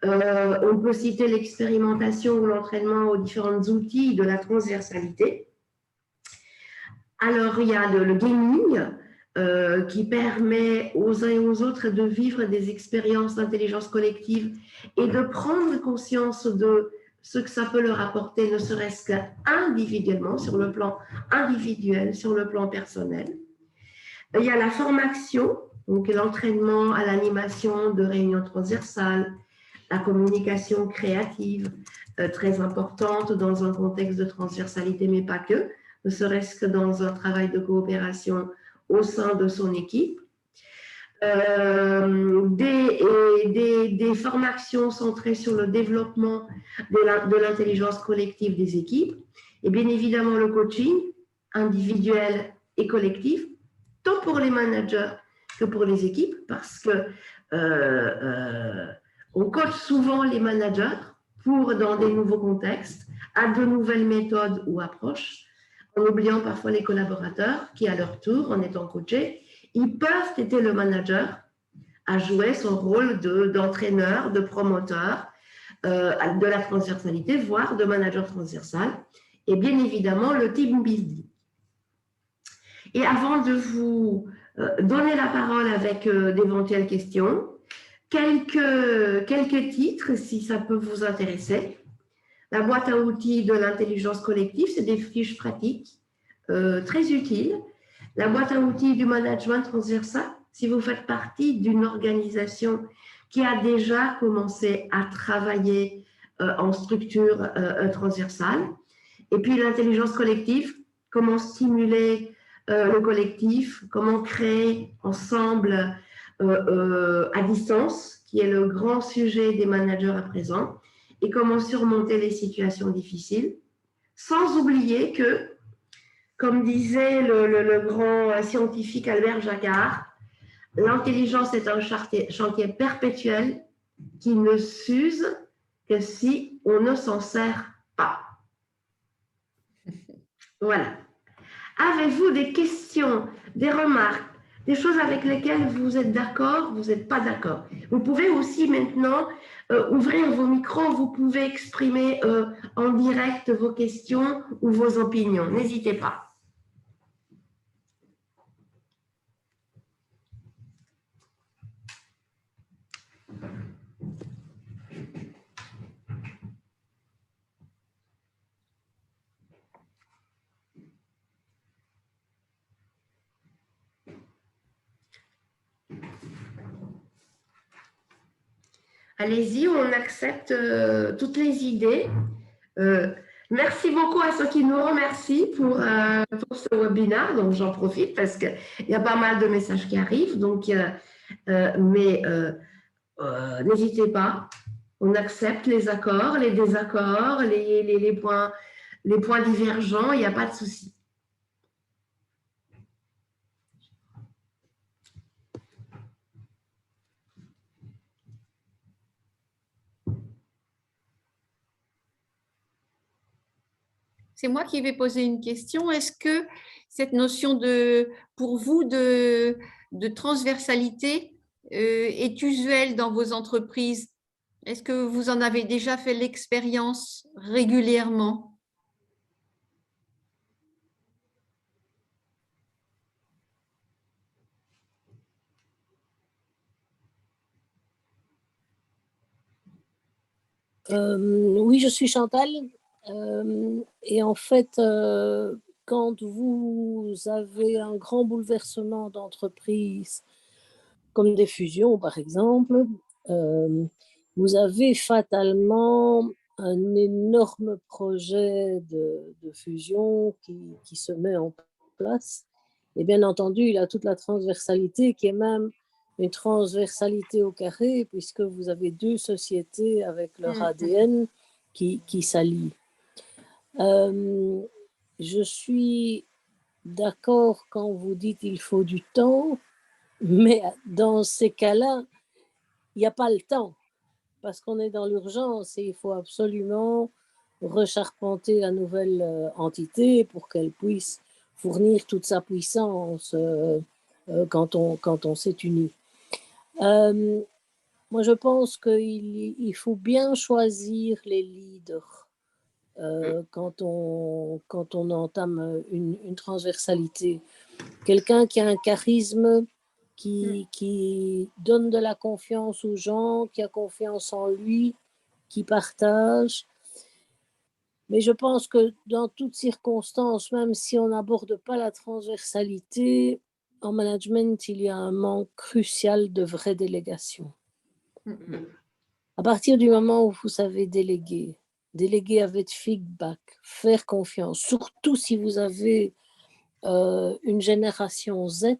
on peut citer l'expérimentation ou l'entraînement aux différents outils de la transversalité. Alors, il y a le gaming qui permet aux uns et aux autres de vivre des expériences d'intelligence collective et de prendre conscience de ce que ça peut leur apporter, ne serait-ce qu'individuellement, sur le plan individuel, sur le plan personnel. Il y a la formation, donc l'entraînement à l'animation de réunions transversales, la communication créative, très importante dans un contexte de transversalité, mais pas que, ne serait-ce que dans un travail de coopération au sein de son équipe. Des formations centrées sur le développement de l'intelligence collective des équipes et bien évidemment le coaching individuel et collectif, tant pour les managers que pour les équipes, parce que on coach souvent les managers pour, dans des nouveaux contextes, à de nouvelles méthodes ou approches, en oubliant parfois les collaborateurs qui, à leur tour, en étant coachés, ils peuvent aider le manager à jouer son rôle d'entraîneur, de promoteur de la transversalité, voire de manager transversal, et bien évidemment le team building. Et avant de vous donner la parole avec d'éventuelles questions, quelques titres, si ça peut vous intéresser. La boîte à outils de l'intelligence collective, c'est des fiches pratiques très utiles. La boîte à outils du management transversal, si vous faites partie d'une organisation qui a déjà commencé à travailler en structure transversale. Et puis l'intelligence collective, comment stimuler le collectif, comment créer ensemble à distance, qui est le grand sujet des managers à présent, et comment surmonter les situations difficiles, sans oublier que, comme disait le grand scientifique Albert Jacquard, l'intelligence est un chantier perpétuel qui ne s'use que si on ne s'en sert pas. Voilà. Avez-vous des questions, des remarques, des choses avec lesquelles vous êtes d'accord, vous n'êtes pas d'accord? Vous pouvez aussi maintenant ouvrir vos micros, vous pouvez exprimer en direct vos questions ou vos opinions. N'hésitez pas. Allez-y, on accepte toutes les idées. Merci beaucoup à ceux qui nous remercient pour ce webinaire. Donc, j'en profite parce qu'il y a pas mal de messages qui arrivent. Donc, n'hésitez pas. On accepte les accords, les désaccords, les points divergents. Il n'y a pas de souci. C'est moi qui vais poser une question. Est-ce que cette notion pour vous de transversalité est usuelle dans vos entreprises? Est-ce que vous en avez déjà fait l'expérience régulièrement? Oui, je suis Chantal. Et en fait, quand vous avez un grand bouleversement d'entreprise, comme des fusions par exemple, vous avez fatalement un énorme projet de fusion qui se met en place. Et bien entendu, il a toute la transversalité qui est même une transversalité au carré, puisque vous avez deux sociétés avec leur ADN qui s'allient. Je suis d'accord quand vous dites qu'il faut du temps, mais dans ces cas-là, il n'y a pas le temps, parce qu'on est dans l'urgence et il faut absolument recharpenter la nouvelle entité pour qu'elle puisse fournir toute sa puissance quand on s'est uni. Moi, je pense qu'il faut bien choisir les leaders quand on entame une transversalité. Quelqu'un qui a un charisme, qui donne de la confiance aux gens, qui a confiance en lui, qui partage. Mais je pense que dans toutes circonstances, même si on n'aborde pas la transversalité, en management, il y a un manque crucial de vraie délégation. À partir du moment où vous savez déléguer avec feedback, faire confiance, surtout si vous avez une génération Z,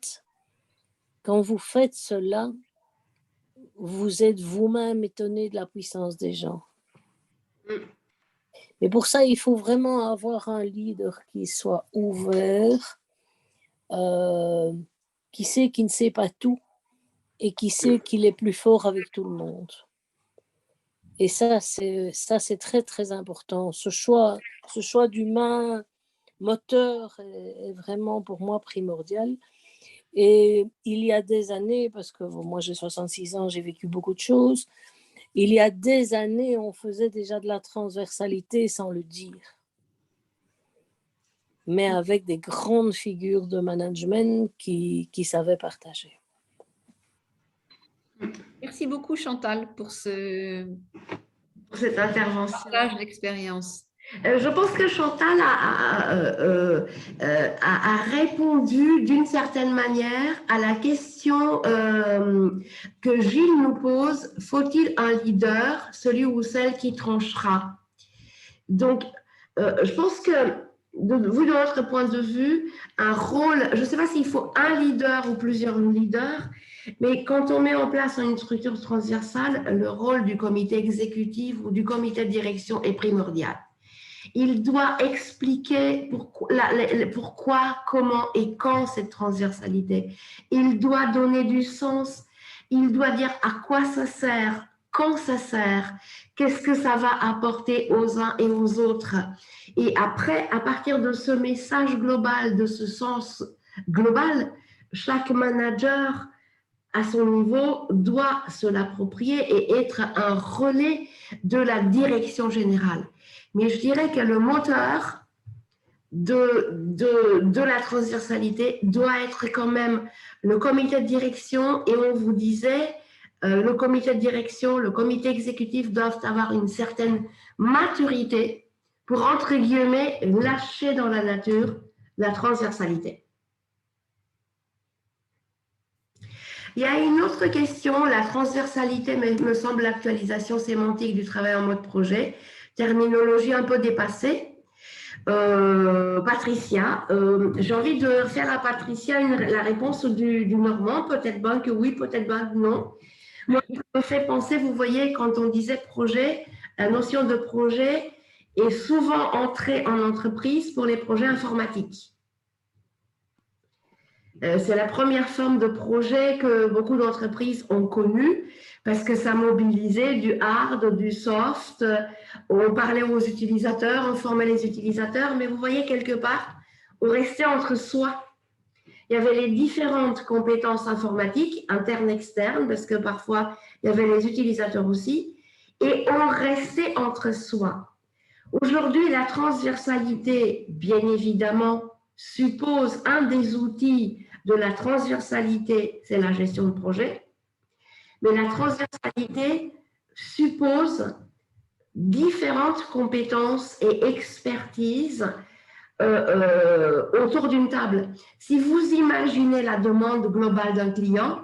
quand vous faites cela, vous êtes vous-même étonné de la puissance des gens. Mais pour ça, il faut vraiment avoir un leader qui soit ouvert, qui sait qu'il ne sait pas tout et qui sait qu'il est plus fort avec tout le monde. Et ça, c'est très, très important. Ce choix d'humain moteur est vraiment pour moi primordial. Et il y a des années, parce que moi j'ai 66 ans, j'ai vécu beaucoup de choses, il y a des années, on faisait déjà de la transversalité sans le dire, mais avec des grandes figures de management qui savaient partager. Merci beaucoup Chantal pour cette intervention. Partage d'expérience. Je pense que Chantal a répondu d'une certaine manière à la question que Gilles nous pose. Faut-il un leader, celui ou celle qui tranchera? Donc, je pense que, de notre point de vue, un rôle, je ne sais pas s'il faut un leader ou plusieurs leaders, mais quand on met en place une structure transversale, le rôle du comité exécutif ou du comité de direction est primordial. Il doit expliquer pourquoi, comment et quand cette transversalité. Il doit donner du sens. Il doit dire à quoi ça sert, quand ça sert, qu'est-ce que ça va apporter aux uns et aux autres. Et après, à partir de ce message global, de ce sens global, chaque manager à son niveau doit se l'approprier et être un relais de la direction générale. Mais je dirais que le moteur de la transversalité doit être quand même le comité de direction. Et on vous disait, le comité de direction, le comité exécutif doivent avoir une certaine maturité pour, entre guillemets, lâcher dans la nature la transversalité. Il y a une autre question, la transversalité me semble l'actualisation sémantique du travail en mode projet. Terminologie un peu dépassée. Patricia, j'ai envie de faire à Patricia la réponse du Normand, peut-être bien que oui, peut-être bien que non. Moi, ça me fait penser, vous voyez, quand on disait projet, la notion de projet est souvent entrée en entreprise pour les projets informatiques. C'est la première forme de projet que beaucoup d'entreprises ont connue parce que ça mobilisait du hard, du soft. On parlait aux utilisateurs, on formait les utilisateurs, mais vous voyez quelque part, on restait entre soi. Il y avait les différentes compétences informatiques, internes, externes, parce que parfois, il y avait les utilisateurs aussi, et on restait entre soi. Aujourd'hui, la transversalité, bien évidemment, suppose un des outils de la transversalité, c'est la gestion de projet. Mais la transversalité suppose différentes compétences et expertises autour d'une table. Si vous imaginez la demande globale d'un client,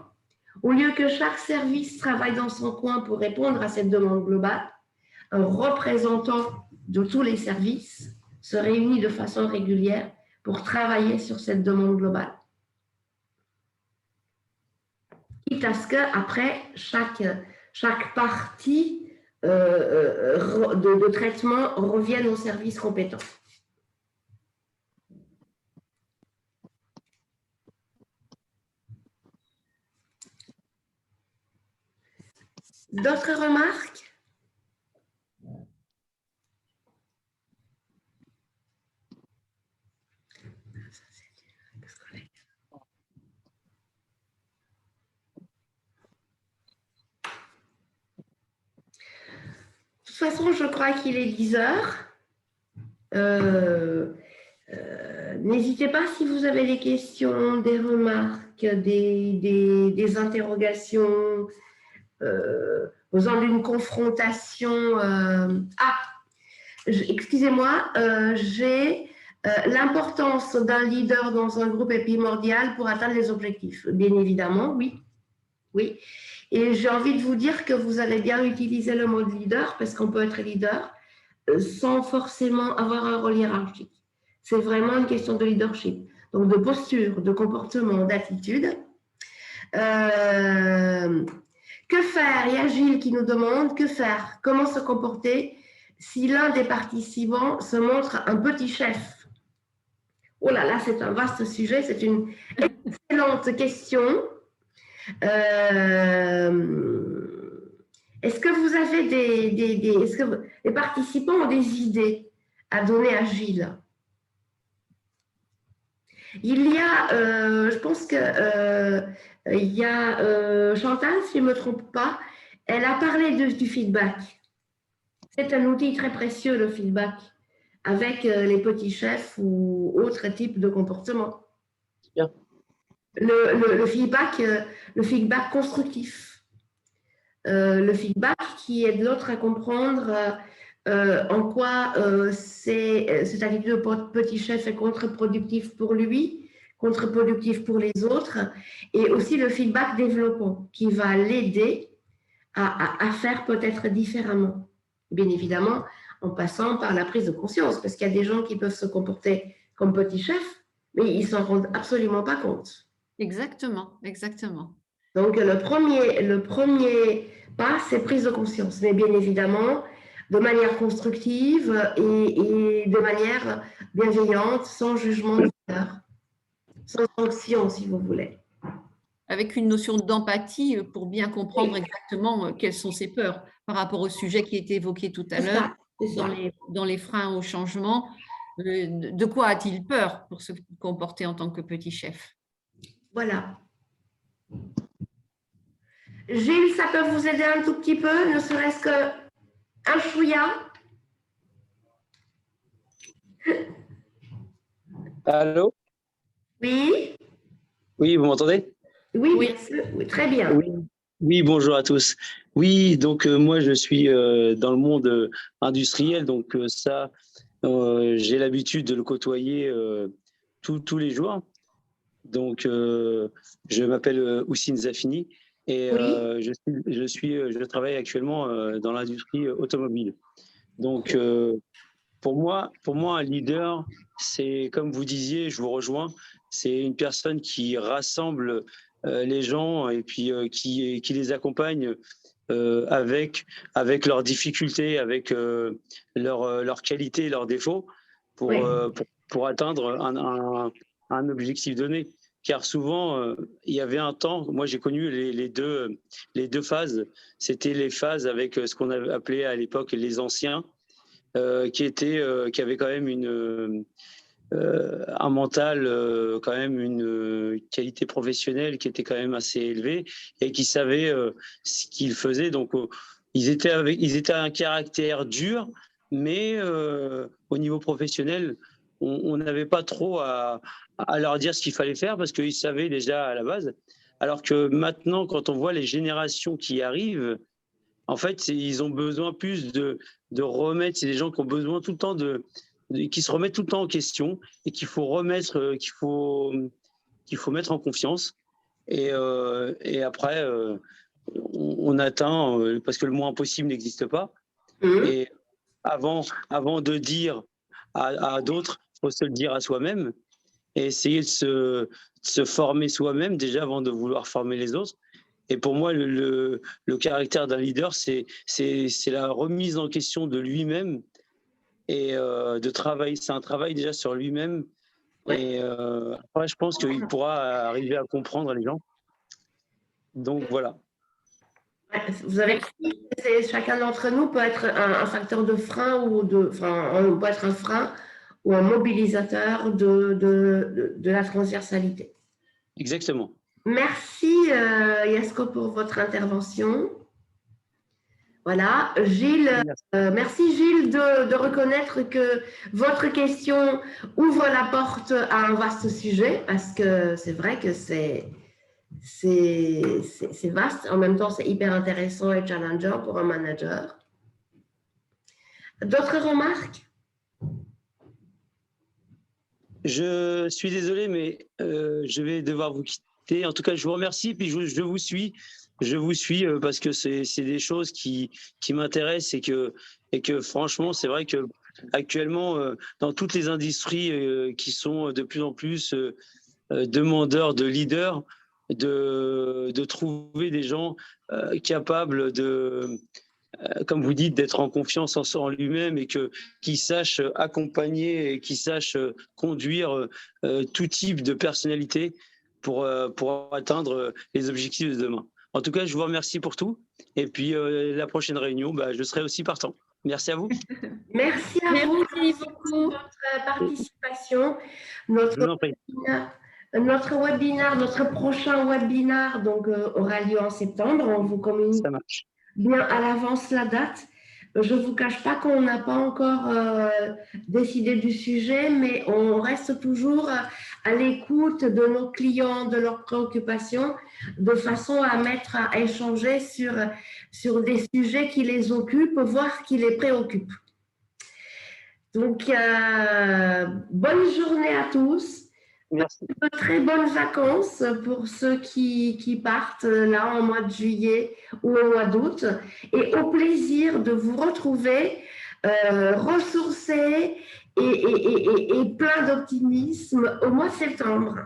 Au lieu que chaque service travaille dans son coin pour répondre à cette demande globale, un représentant de tous les services se réunit de façon régulière pour travailler sur cette demande globale. Quitte à ce qu'après, chaque partie de traitement revienne au service compétent. D'autres remarques? De toute façon, je crois qu'il est 10 heures. N'hésitez pas si vous avez des questions, des remarques, des interrogations, besoin d'une confrontation. Excusez-moi, l'importance d'un leader dans un groupe est primordiale pour atteindre les objectifs. Bien évidemment, oui. Oui. Et j'ai envie de vous dire que vous avez bien utilisé le mot leader parce qu'on peut être leader sans forcément avoir un rôle hiérarchique. C'est vraiment une question de leadership, donc de posture, de comportement, d'attitude. Que faire? Il y a Gilles qui nous demande que faire, comment se comporter si l'un des participants se montre un petit chef. Oh là là, c'est un vaste sujet, c'est une excellente question. Est-ce que vous avez est-ce que les participants ont des idées à donner à Gilles? Il y a, je pense que il y a Chantal, si je ne me trompe pas, elle a parlé du feedback. C'est un outil très précieux, le feedback, avec les petits chefs ou autres types de comportements. Bien. Le feedback constructif. Le feedback qui aide l'autre à comprendre en quoi cette attitude de petit chef est contre-productif pour lui, contre-productif pour les autres, et aussi le feedback développant qui va l'aider à faire peut-être différemment. Bien évidemment, en passant par la prise de conscience, parce qu'il y a des gens qui peuvent se comporter comme petits chefs, mais ils ne s'en rendent absolument pas compte. Exactement, exactement. Donc, le premier pas, c'est prise de conscience, mais bien évidemment, de manière constructive et de manière bienveillante, sans jugement de valeur, sans sanction, si vous voulez. Avec une notion d'empathie pour bien comprendre exactement quelles sont ses peurs par rapport au sujet qui a été évoqué tout à l'heure, dans les freins au changement. De quoi a-t-il peur pour se comporter en tant que petit chef? Voilà. Gilles, ça peut vous aider un tout petit peu, ne serait-ce qu'un chouïa? Allô? Oui? Oui, vous m'entendez? Oui, bien sûr. Oui, très bien. Oui, bonjour à tous. Oui, donc moi je suis dans le monde industriel, donc ça, j'ai l'habitude de le côtoyer tous les jours. Donc je m'appelle Houssine Zafini et je travaille actuellement dans l'industrie automobile. Donc pour moi, un leader, c'est comme vous disiez, je vous rejoins, c'est une personne qui rassemble les gens et puis qui les accompagne avec leurs difficultés, avec leurs qualités, leurs défauts, pour atteindre un objectif donné. Car souvent, il y avait un temps, moi j'ai connu les deux phases, c'était les phases avec ce qu'on avait appelé à l'époque les anciens, qui avait quand même un mental, quand même une qualité professionnelle qui était quand même assez élevée et qui savaient ce qu'ils faisaient. Donc ils étaient un caractère dur, mais au niveau professionnel, on n'avait pas trop à leur dire ce qu'il fallait faire parce qu'ils savaient déjà à la base. Alors que maintenant, quand on voit les générations qui arrivent, en fait, ils ont besoin plus de remettre. C'est des gens qui ont besoin tout le temps qui se remettent tout le temps en question et qu'il faut mettre en confiance. Et après, on atteint, parce que le moins impossible n'existe pas. Et avant de dire à d'autres, il faut se le dire à soi-même et essayer de se former soi-même déjà avant de vouloir former les autres. Et pour moi, le caractère d'un leader, c'est la remise en question de lui-même et de travail. C'est un travail déjà sur lui-même. Et après, je pense qu'il pourra arriver à comprendre les gens. Donc voilà. Vous avez dit que chacun d'entre nous peut être un facteur de frein ou on peut être un frein ou un mobilisateur de la transversalité. Exactement. Merci Yasko pour votre intervention. Voilà, Gilles, merci Gilles de reconnaître que votre question ouvre la porte à un vaste sujet, parce que c'est vrai que c'est vaste, en même temps c'est hyper intéressant et challengeant pour un manager. D'autres remarques? Je suis désolé, mais je vais devoir vous quitter. En tout cas, je vous remercie, puis je vous suis. Je vous suis parce que c'est des choses qui m'intéressent et que franchement, c'est vrai que actuellement, dans toutes les industries qui sont de plus en plus demandeurs de leaders, de trouver des gens capables comme vous dites, d'être en confiance en lui-même et qui sache accompagner et qui sache conduire tout type de personnalité pour atteindre les objectifs de demain. En tout cas, je vous remercie pour tout. Et puis, la prochaine réunion, je serai aussi partant. Merci à vous. Merci à vous pour votre participation. Notre webinaire, notre prochain webinaire aura lieu en septembre. On vous communique bien à l'avance la date. Je ne vous cache pas qu'on n'a pas encore décidé du sujet, mais on reste toujours à l'écoute de nos clients, de leurs préoccupations, de façon à échanger sur des sujets qui les occupent, voire qui les préoccupent. Donc, bonne journée à tous. Merci. De très bonnes vacances pour ceux qui partent là en mois de juillet ou au mois d'août. Et au plaisir de vous retrouver ressourcés et plein d'optimisme au mois de septembre.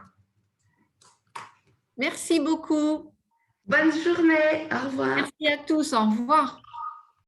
Merci beaucoup. Bonne journée. Au revoir. Merci à tous. Au revoir.